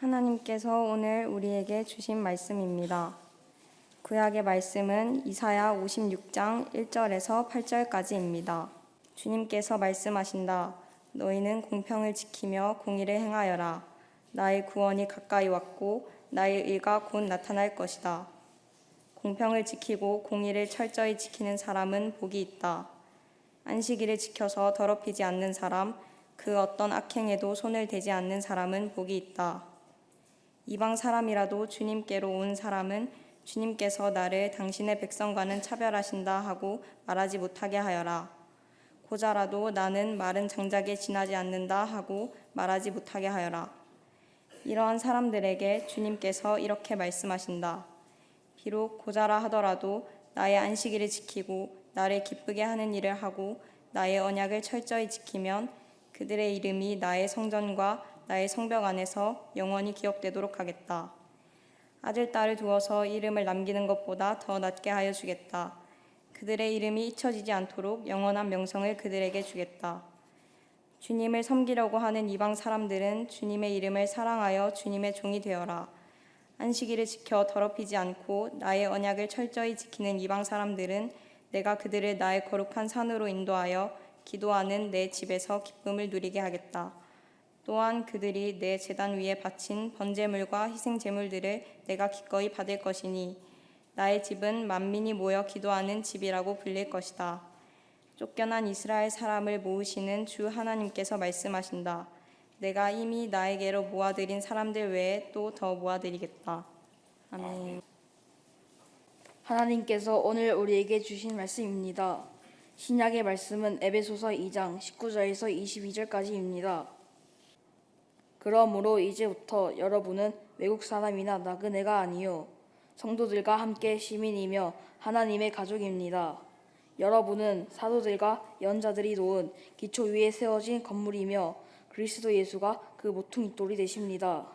하나님께서 오늘 우리에게 주신 말씀입니다. 구약의 말씀은 이사야 56장 1절에서 8절까지입니다. 주님께서 말씀하신다. 너희는 공평을 지키며 공의를 행하여라. 나의 구원이 가까이 왔고 나의 의가 곧 나타날 것이다. 공평을 지키고 공의를 철저히 지키는 사람은 복이 있다. 안식일을 지켜서 더럽히지 않는 사람, 그 어떤 악행에도 손을 대지 않는 사람은 복이 있다. 이방 사람이라도 주님께로 온 사람은 주님께서 나를 당신의 백성과는 차별하신다 하고 말하지 못하게 하여라. 고자라도 나는 마른 장작에 지나지 않는다 하고 말하지 못하게 하여라. 이러한 사람들에게 주님께서 이렇게 말씀하신다. 비록 고자라 하더라도 나의 안식일을 지키고 나를 기쁘게 하는 일을 하고 나의 언약을 철저히 지키면 그들의 이름이 나의 성전과 나의 성벽 안에서 영원히 기억되도록 하겠다. 아들, 딸을 두어서 이름을 남기는 것보다 더 낫게 하여 주겠다. 그들의 이름이 잊혀지지 않도록 영원한 명성을 그들에게 주겠다. 주님을 섬기려고 하는 이방 사람들은 주님의 이름을 사랑하여 주님의 종이 되어라. 안식일을 지켜 더럽히지 않고 나의 언약을 철저히 지키는 이방 사람들은 내가 그들을 나의 거룩한 산으로 인도하여 기도하는 내 집에서 기쁨을 누리게 하겠다. 또한 그들이 내 제단 위에 바친 번제물과 희생제물들을 내가 기꺼이 받을 것이니 나의 집은 만민이 모여 기도하는 집이라고 불릴 것이다. 쫓겨난 이스라엘 사람을 모으시는 주 하나님께서 말씀하신다. 내가 이미 나에게로 모아들인 사람들 외에 또 더 모아드리겠다. 아멘. 하나님께서 오늘 우리에게 주신 말씀입니다. 신약의 말씀은 에베소서 2장 19절에서 22절까지입니다. 그러므로 이제부터 여러분은 외국 사람이나 나그네가 아니요 성도들과 함께 시민이며 하나님의 가족입니다. 여러분은 사도들과 연자들이 놓은 기초 위에 세워진 건물이며 그리스도 예수가 그 모퉁이돌이 되십니다.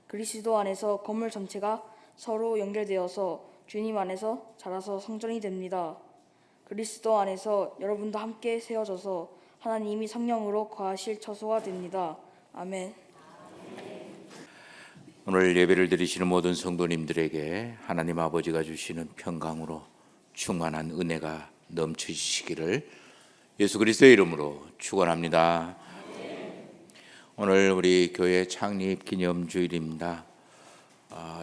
그리스도 안에서 건물 전체가 서로 연결되어서 주님 안에서 자라서 성전이 됩니다. 그리스도 안에서 여러분도 함께 세워져서 하나님이 성령으로 거하실 처소가 됩니다. 아멘. 오늘 예배를 드리시는 모든 성도님들에게 하나님 아버지가 주시는 평강으로 충만한 은혜가 넘치시기를 예수 그리스도의 이름으로 축원합니다. 오늘 우리 교회 창립 기념주일입니다.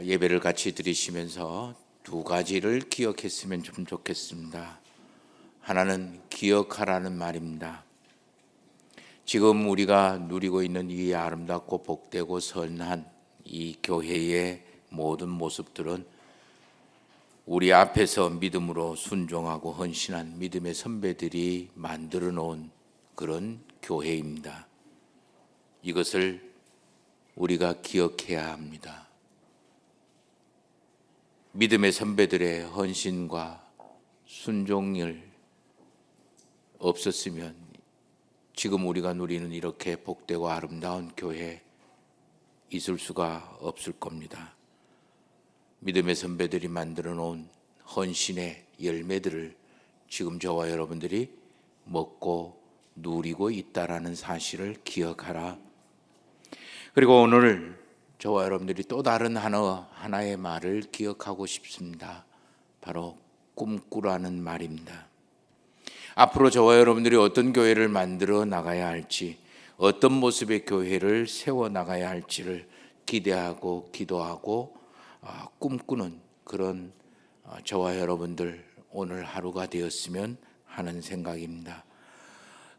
예배를 같이 드리시면서 두 가지를 기억했으면 좀 좋겠습니다. 하나는 기억하라는 말입니다. 지금 우리가 누리고 있는 이 아름답고 복되고 선한 이 교회의 모든 모습들은 우리 앞에서 믿음으로 순종하고 헌신한 믿음의 선배들이 만들어 놓은 그런 교회입니다. 이것을 우리가 기억해야 합니다. 믿음의 선배들의 헌신과 순종을 없었으면 지금 우리가 누리는 이렇게 복되고 아름다운 교회 있을 수가 없을 겁니다. 믿음의 선배들이 만들어 놓은 헌신의 열매들을 지금 저와 여러분들이 먹고 누리고 있다라는 사실을 기억하라. 그리고 오늘 저와 여러분들이 또 다른 하나의 말을 기억하고 싶습니다. 바로 꿈꾸라는 말입니다. 앞으로 저와 여러분들이 어떤 교회를 만들어 나가야 할지, 어떤 모습의 교회를 세워 나가야 할지를 기대하고 기도하고 꿈꾸는 그런 저와 여러분들 오늘 하루가 되었으면 하는 생각입니다.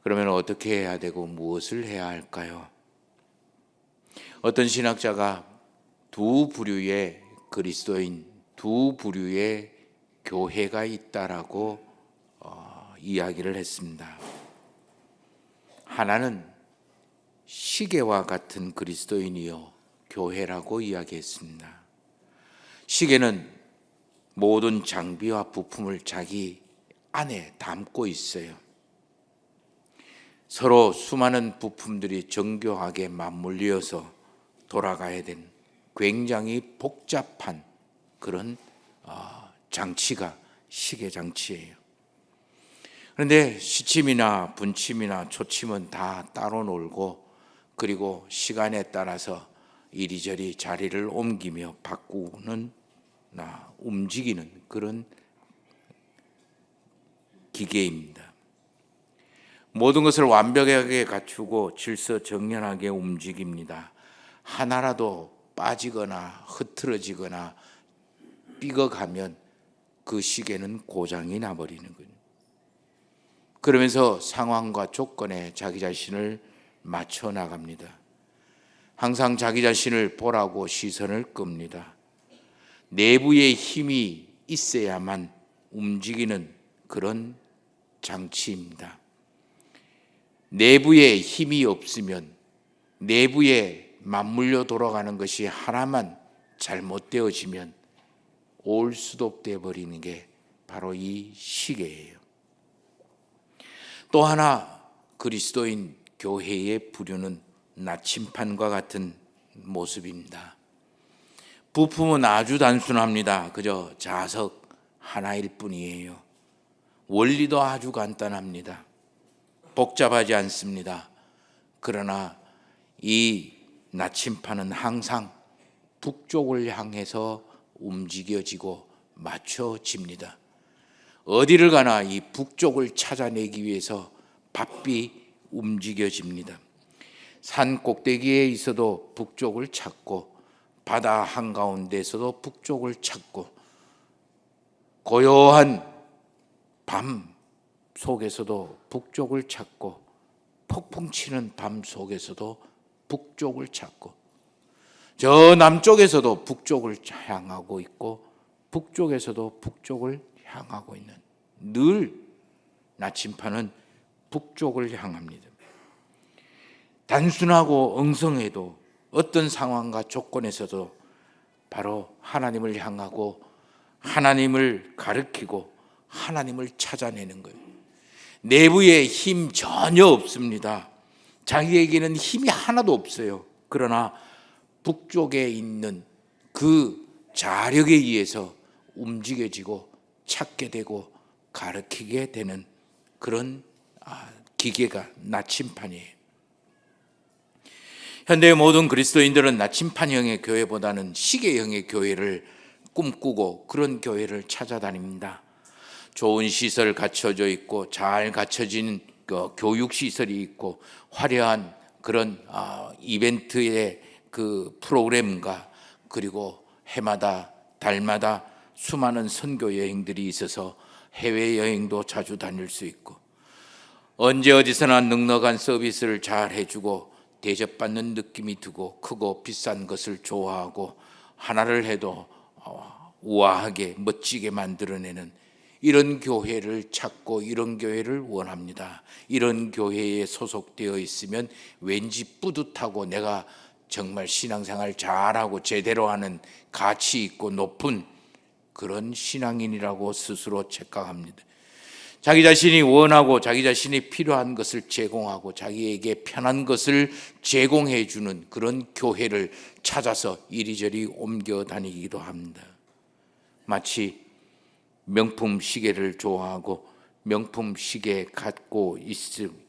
그러면 어떻게 해야 되고 무엇을 해야 할까요? 어떤 신학자가 두 부류의 그리스도인, 두 부류의 교회가 있다라고 이야기를 했습니다. 하나는 시계와 같은 그리스도인이요 교회라고 이야기했습니다. 시계는 모든 장비와 부품을 자기 안에 담고 있어요. 서로 수많은 부품들이 정교하게 맞물려서 돌아가야 된 굉장히 복잡한 그런 장치가 시계 장치예요. 그런데 시침이나 분침이나 초침은 다 따로 놀고 그리고 시간에 따라서 이리저리 자리를 옮기며 바꾸는 움직이는 그런 기계입니다. 모든 것을 완벽하게 갖추고 질서정연하게 움직입니다. 하나라도 빠지거나 흐트러지거나 삐걱하면 그 시계는 고장이 나버리는 거예요. 그러면서 상황과 조건에 자기 자신을 맞춰 나갑니다. 항상 자기 자신을 보라고 시선을 끕니다. 내부의 힘이 있어야만 움직이는 그런 장치입니다. 내부에 힘이 없으면 내부에 맞물려 돌아가는 것이 하나만 잘못되어지면 올 수도 없게 버리는 게 바로 이 시계예요. 또 하나 그리스도인 교회의 부류는 나침판과 같은 모습입니다. 부품은 아주 단순합니다. 그저 자석 하나일 뿐이에요. 원리도 아주 간단합니다. 복잡하지 않습니다. 그러나 이 나침판은 항상 북쪽을 향해서 움직여지고 맞춰집니다. 어디를 가나 이 북쪽을 찾아내기 위해서 바삐 움직여집니다. 산 꼭대기에 있어도 북쪽을 찾고 바다 한가운데에서도 북쪽을 찾고 고요한 밤 속에서도 북쪽을 찾고 폭풍 치는 밤 속에서도 북쪽을 찾고 저 남쪽에서도 북쪽을 향하고 있고 북쪽에서도 북쪽을 향하고 있는 늘 나침판은 북쪽을 향합니다. 단순하고 엉성해도 어떤 상황과 조건에서도 바로 하나님을 향하고 하나님을 가리키고 하나님을 찾아내는 거예요. 내부에 힘 전혀 없습니다. 자기에게는 힘이 하나도 없어요. 그러나 북쪽에 있는 그 자력에 의해서 움직여지고 찾게 되고 가리키게 되는 그런 기계가 나침판이에요. 현대의 모든 그리스도인들은 나침판형의 교회보다는 시계형의 교회를 꿈꾸고 그런 교회를 찾아다닙니다. 좋은 시설 갖춰져 있고 잘 갖춰진 교육시설이 있고 화려한 그런 이벤트의 그 프로그램과 그리고 해마다 달마다 수많은 선교 여행들이 있어서 해외여행도 자주 다닐 수 있고 언제 어디서나 넉넉한 서비스를 잘 해주고 대접받는 느낌이 드고 크고 비싼 것을 좋아하고 하나를 해도 우아하게 멋지게 만들어내는 이런 교회를 찾고 이런 교회를 원합니다. 이런 교회에 소속되어 있으면 왠지 뿌듯하고 내가 정말 신앙생활 잘하고 제대로 하는 가치 있고 높은 그런 신앙인이라고 스스로 착각합니다. 자기 자신이 원하고 자기 자신이 필요한 것을 제공하고 자기에게 편한 것을 제공해 주는 그런 교회를 찾아서 이리저리 옮겨 다니기도 합니다. 마치 명품 시계를 좋아하고 명품 시계 갖고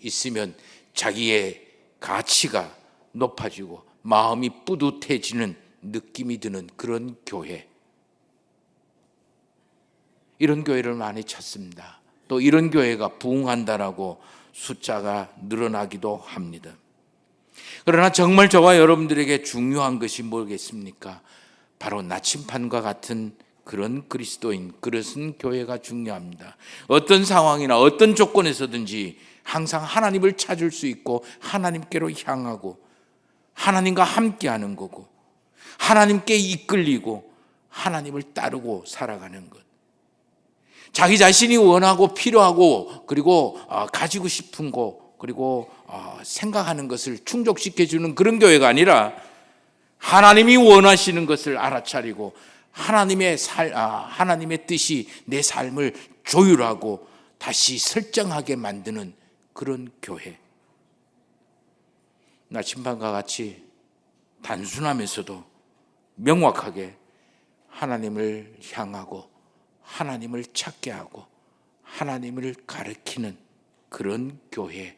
있으면 자기의 가치가 높아지고 마음이 뿌듯해지는 느낌이 드는 그런 교회, 이런 교회를 많이 찾습니다. 또 이런 교회가 부흥한다라고 숫자가 늘어나기도 합니다. 그러나 정말 저와 여러분들에게 중요한 것이 뭐겠습니까? 바로 나침판과 같은 그런 그리스도인, 그릇은 교회가 중요합니다. 어떤 상황이나 어떤 조건에서든지 항상 하나님을 찾을 수 있고 하나님께로 향하고 하나님과 함께하는 거고 하나님께 이끌리고 하나님을 따르고 살아가는 것. 자기 자신이 원하고 필요하고 그리고 가지고 싶은 거 그리고 생각하는 것을 충족시켜주는 그런 교회가 아니라 하나님이 원하시는 것을 알아차리고 하나님의 뜻이 내 삶을 조율하고 다시 설정하게 만드는 그런 교회. 나침반과 같이 단순하면서도 명확하게 하나님을 향하고 하나님을 찾게 하고 하나님을 가리키는 그런 교회,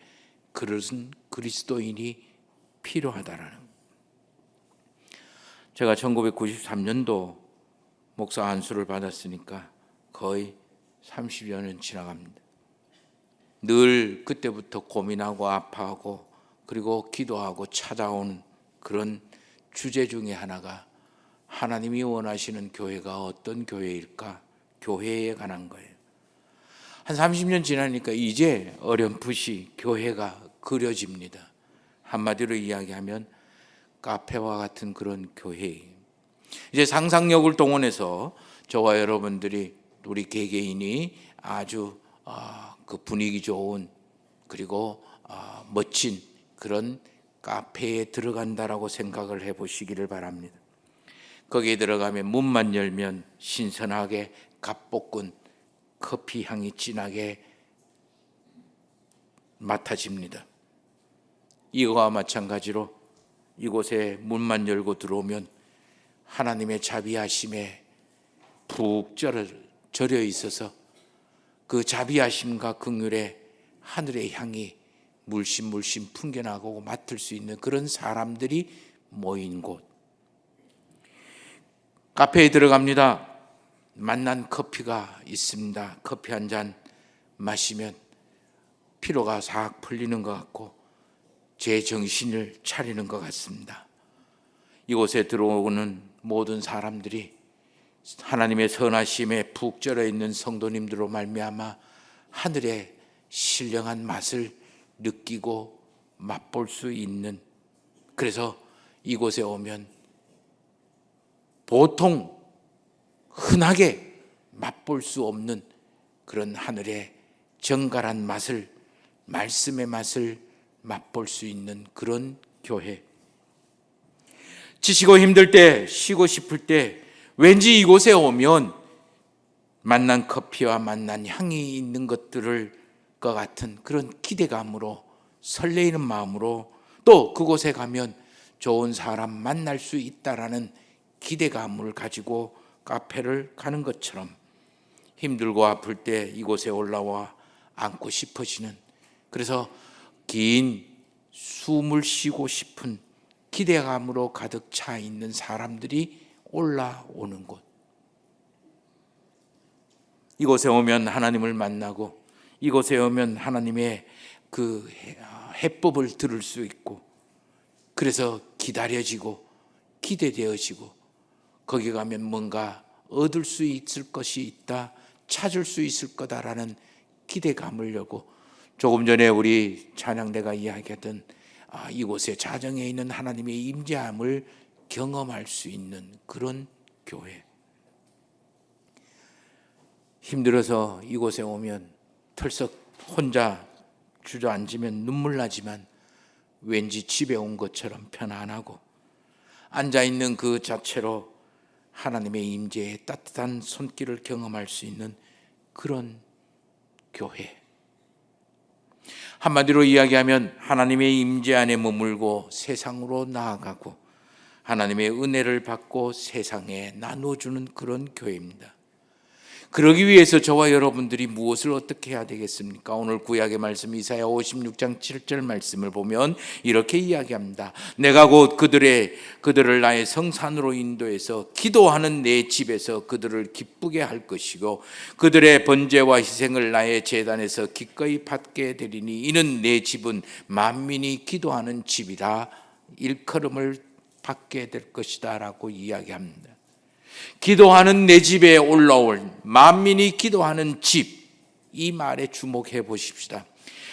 그런 그리스도인이 필요하다라는. 제가 1993년도 목사 안수를 받았으니까 거의 30여 년 지나갑니다. 늘 그때부터 고민하고 아파하고 그리고 기도하고 찾아온 그런 주제 중에 하나가 하나님이 원하시는 교회가 어떤 교회일까? 교회에 관한 거예요. 한 30년 지나니까 이제 어렴풋이 교회가 그려집니다. 한마디로 이야기하면 카페와 같은 그런 교회예요. 이제 상상력을 동원해서 저와 여러분들이 우리 개개인이 아주 그 분위기 좋은 그리고 멋진 그런 카페에 들어간다라고 생각을 해보시기를 바랍니다. 거기에 들어가면 문만 열면 신선하게 갓볶은 커피 향이 진하게 맡아집니다. 이거와 마찬가지로 이곳에 문만 열고 들어오면 하나님의 자비하심에 푹 절여 있어서 그 자비하심과 긍휼의 하늘의 향이 물씬 물씬 풍겨나고 맡을 수 있는 그런 사람들이 모인 곳. 카페에 들어갑니다. 맛난 커피가 있습니다. 커피 한 잔 마시면 피로가 싹 풀리는 것 같고 제 정신을 차리는 것 같습니다. 이곳에 들어오는 모든 사람들이 하나님의 선하심에 푹 절어 있는 성도님들로 말미암아 하늘의 신령한 맛을 느끼고 맛볼 수 있는, 그래서 이곳에 오면 보통 흔하게 맛볼 수 없는 그런 하늘의 정갈한 맛을, 말씀의 맛을 맛볼 수 있는 그런 교회. 지치고 힘들 때, 쉬고 싶을 때 왠지 이곳에 오면 맛난 커피와 맛난 향이 있는 것들을 것 같은 그런 기대감으로, 설레이는 마음으로, 또 그곳에 가면 좋은 사람 만날 수 있다라는 기대감을 가지고 카페를 가는 것처럼 힘들고 아플 때 이곳에 올라와 앉고 싶어지는, 그래서 긴 숨을 쉬고 싶은 기대감으로 가득 차 있는 사람들이 올라오는 곳. 이곳에 오면 하나님을 만나고 이곳에 오면 하나님의 그 해법을 들을 수 있고, 그래서 기다려지고 기대되어지고 거기 가면 뭔가 얻을 수 있을 것이 있다, 찾을 수 있을 거다라는 기대감을 여고, 조금 전에 우리 찬양대가 이야기했던 이곳에 자정에 있는 하나님의 임재함을 경험할 수 있는 그런 교회. 힘들어서 이곳에 오면 털썩 혼자 주저앉으면 눈물 나지만 왠지 집에 온 것처럼 편안하고, 앉아있는 그 자체로 하나님의 임재의 따뜻한 손길을 경험할 수 있는 그런 교회. 한마디로 이야기하면 하나님의 임재 안에 머물고 세상으로 나아가고 하나님의 은혜를 받고 세상에 나눠주는 그런 교회입니다. 그러기 위해서 저와 여러분들이 무엇을 어떻게 해야 되겠습니까? 오늘 구약의 말씀 이사야 56장 7절 말씀을 보면 이렇게 이야기합니다. 내가 곧 그들을 나의 성산으로 인도해서 기도하는 내 집에서 그들을 기쁘게 할 것이고 그들의 번제와 희생을 나의 제단에서 기꺼이 받게 되리니 이는 내 집은 만민이 기도하는 집이라 일컬음을 받게 될 것이다 라고 이야기합니다. 기도하는 내 집에 올라올 만민이 기도하는 집, 이 말에 주목해 보십시다.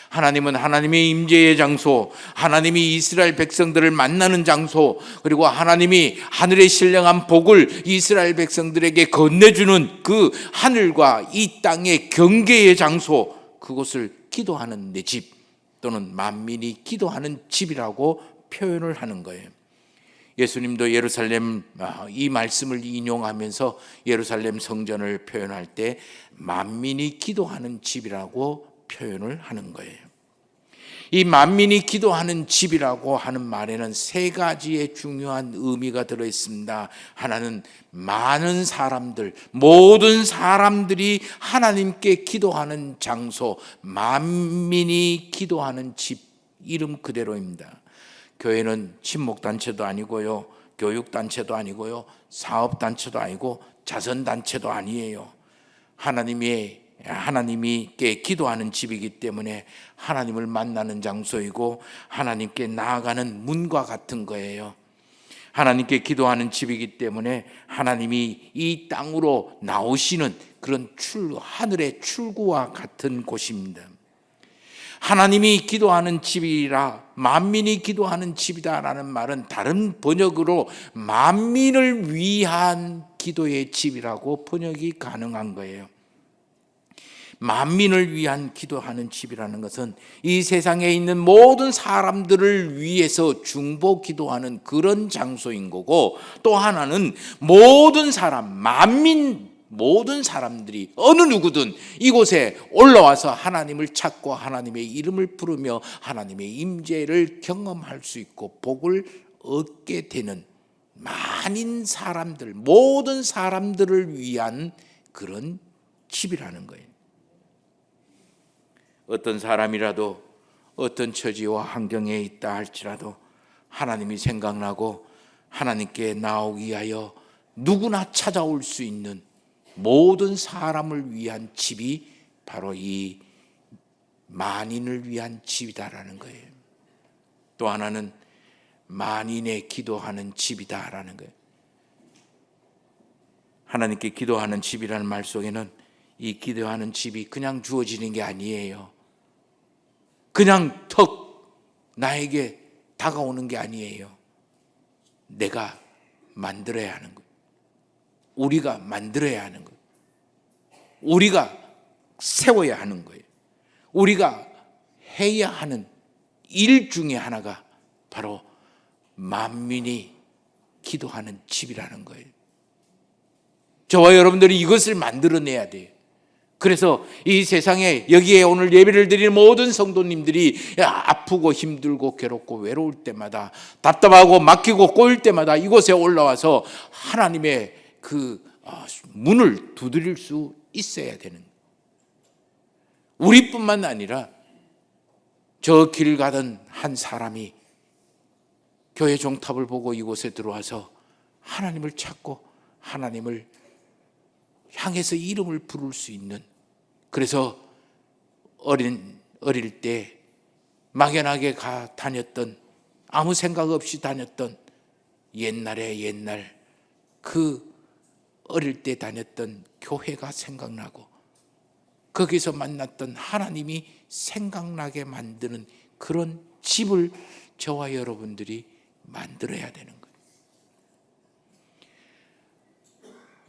하나님은 하나님의 임재의 장소, 하나님이 이스라엘 백성들을 만나는 장소, 그리고 하나님이 하늘의 신령한 복을 이스라엘 백성들에게 건네주는 그 하늘과 이 땅의 경계의 장소, 그곳을 기도하는 내 집 또는 만민이 기도하는 집이라고 표현을 하는 거예요. 예수님도 예루살렘, 이 말씀을 인용하면서 예루살렘 성전을 표현할 때 만민이 기도하는 집이라고 표현을 하는 거예요. 이 만민이 기도하는 집이라고 하는 말에는 세 가지의 중요한 의미가 들어있습니다. 하나는 많은 사람들, 모든 사람들이 하나님께 기도하는 장소, 만민이 기도하는 집, 이름 그대로입니다. 교회는 친목단체도 아니고요, 교육단체도 아니고요, 사업단체도 아니고 자선단체도 아니에요. 하나님께 기도하는 집이기 때문에 하나님을 만나는 장소이고 하나님께 나아가는 문과 같은 거예요. 하나님께 기도하는 집이기 때문에 하나님이 이 땅으로 나오시는 그런 하늘의 출구와 같은 곳입니다. 하나님이 기도하는 집이라 만민이 기도하는 집이다라는 말은 다른 번역으로 만민을 위한 기도의 집이라고 번역이 가능한 거예요. 만민을 위한 기도하는 집이라는 것은 이 세상에 있는 모든 사람들을 위해서 중보 기도하는 그런 장소인 거고, 또 하나는 모든 사람, 만민 모든 사람들이 어느 누구든 이곳에 올라와서 하나님을 찾고 하나님의 이름을 부르며 하나님의 임재를 경험할 수 있고 복을 얻게 되는 많은 사람들, 모든 사람들을 위한 그런 집이라는 거예요. 어떤 사람이라도 어떤 처지와 환경에 있다 할지라도 하나님이 생각나고 하나님께 나오기 위하여 누구나 찾아올 수 있는 모든 사람을 위한 집이 바로 이 만인을 위한 집이다라는 거예요. 또 하나는 만인의 기도하는 집이다라는 거예요. 하나님께 기도하는 집이라는 말 속에는 이 기도하는 집이 그냥 주어지는 게 아니에요. 그냥 턱 나에게 다가오는 게 아니에요. 내가 만들어야 하는 거예요. 우리가 만들어야 하는 거예요. 우리가 세워야 하는 거예요. 우리가 해야 하는 일 중에 하나가 바로 만민이 기도하는 집이라는 거예요. 저와 여러분들이 이것을 만들어내야 돼요. 그래서 이 세상에 여기에 오늘 예배를 드리는 모든 성도님들이 아프고 힘들고 괴롭고 외로울 때마다, 답답하고 막히고 꼬일 때마다 이곳에 올라와서 하나님의 그 문을 두드릴 수 있어야 되는, 우리뿐만 아니라 저 길 가던 한 사람이 교회 종탑을 보고 이곳에 들어와서 하나님을 찾고 하나님을 향해서 이름을 부를 수 있는, 그래서 어릴 때 막연하게 다녔던, 아무 생각 없이 다녔던 옛날 그 어릴 때 다녔던 교회가 생각나고 거기서 만났던 하나님이 생각나게 만드는 그런 집을 저와 여러분들이 만들어야 되는 거예요.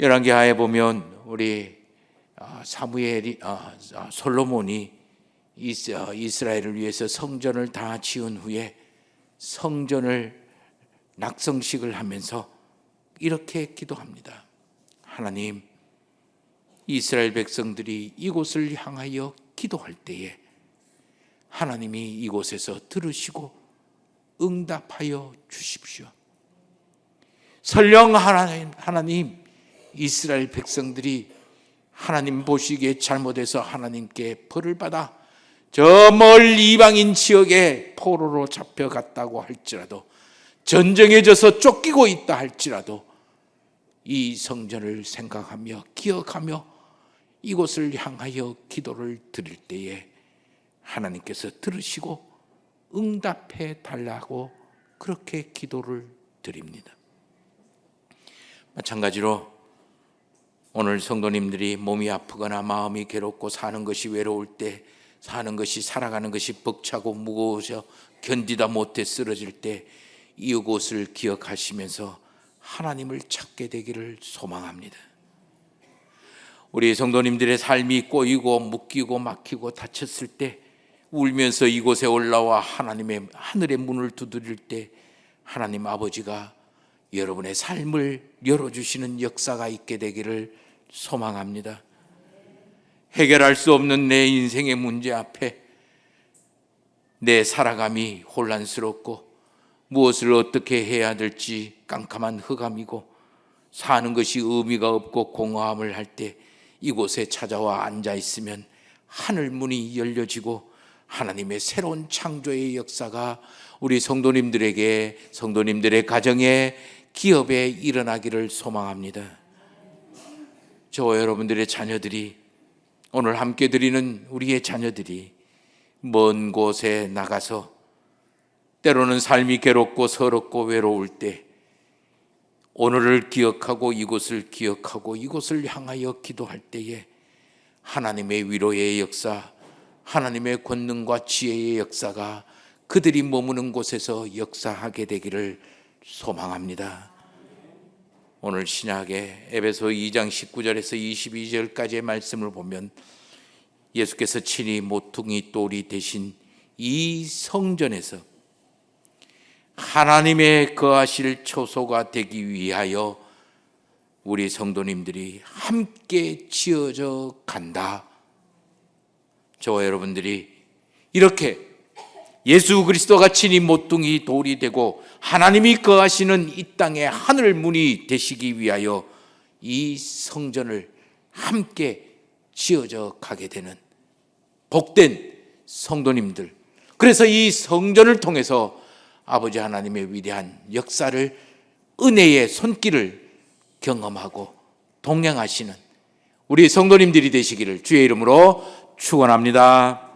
열왕기하에 보면 우리 솔로몬이 이스라엘을 위해서 성전을 다 지은 후에 성전을 낙성식을 하면서 이렇게 기도합니다. 하나님, 이스라엘 백성들이 이곳을 향하여 기도할 때에 하나님이 이곳에서 들으시고 응답하여 주십시오. 설령 하나님, 이스라엘 백성들이 하나님 보시기에 잘못해서 하나님께 벌을 받아 저 멀리 이방인 지역에 포로로 잡혀갔다고 할지라도, 전쟁에 져서 쫓기고 있다 할지라도 이 성전을 생각하며 기억하며 이곳을 향하여 기도를 드릴 때에 하나님께서 들으시고 응답해 달라고 그렇게 기도를 드립니다. 마찬가지로 오늘 성도님들이 몸이 아프거나 마음이 괴롭고 사는 것이 외로울 때, 사는 것이, 살아가는 것이 벅차고 무거워져 견디다 못해 쓰러질 때 이곳을 기억하시면서 하나님을 찾게 되기를 소망합니다. 우리 성도님들의 삶이 꼬이고 묶이고 막히고 다쳤을 때 울면서 이곳에 올라와 하나님의 하늘의 문을 두드릴 때 하나님 아버지가 여러분의 삶을 열어주시는 역사가 있게 되기를 소망합니다. 해결할 수 없는 내 인생의 문제 앞에 내 살아감이 혼란스럽고 무엇을 어떻게 해야 될지 깜깜한 흑암이고 사는 것이 의미가 없고 공허함을 할 때 이곳에 찾아와 앉아 있으면 하늘 문이 열려지고 하나님의 새로운 창조의 역사가 우리 성도님들에게, 성도님들의 가정에, 기업에 일어나기를 소망합니다. 저와 여러분들의 자녀들이, 오늘 함께 드리는 우리의 자녀들이 먼 곳에 나가서 때로는 삶이 괴롭고 서럽고 외로울 때 오늘을 기억하고 이곳을 기억하고 이곳을 향하여 기도할 때에 하나님의 위로의 역사, 하나님의 권능과 지혜의 역사가 그들이 머무는 곳에서 역사하게 되기를 소망합니다. 오늘 신약의 에베소 2장 19절에서 22절까지의 말씀을 보면 예수께서 친히 모퉁이 돌이 되신 이 성전에서 하나님의 거하실 처소가 되기 위하여 우리 성도님들이 함께 지어져 간다. 저와 여러분들이 이렇게 예수 그리스도가 친히 모퉁이 돌이 되고 하나님이 거하시는 이 땅의 하늘 문이 되시기 위하여 이 성전을 함께 지어져 가게 되는 복된 성도님들, 그래서 이 성전을 통해서 아버지 하나님의 위대한 역사를, 은혜의 손길을 경험하고 동행하시는 우리 성도님들이 되시기를 주의 이름으로 축원합니다.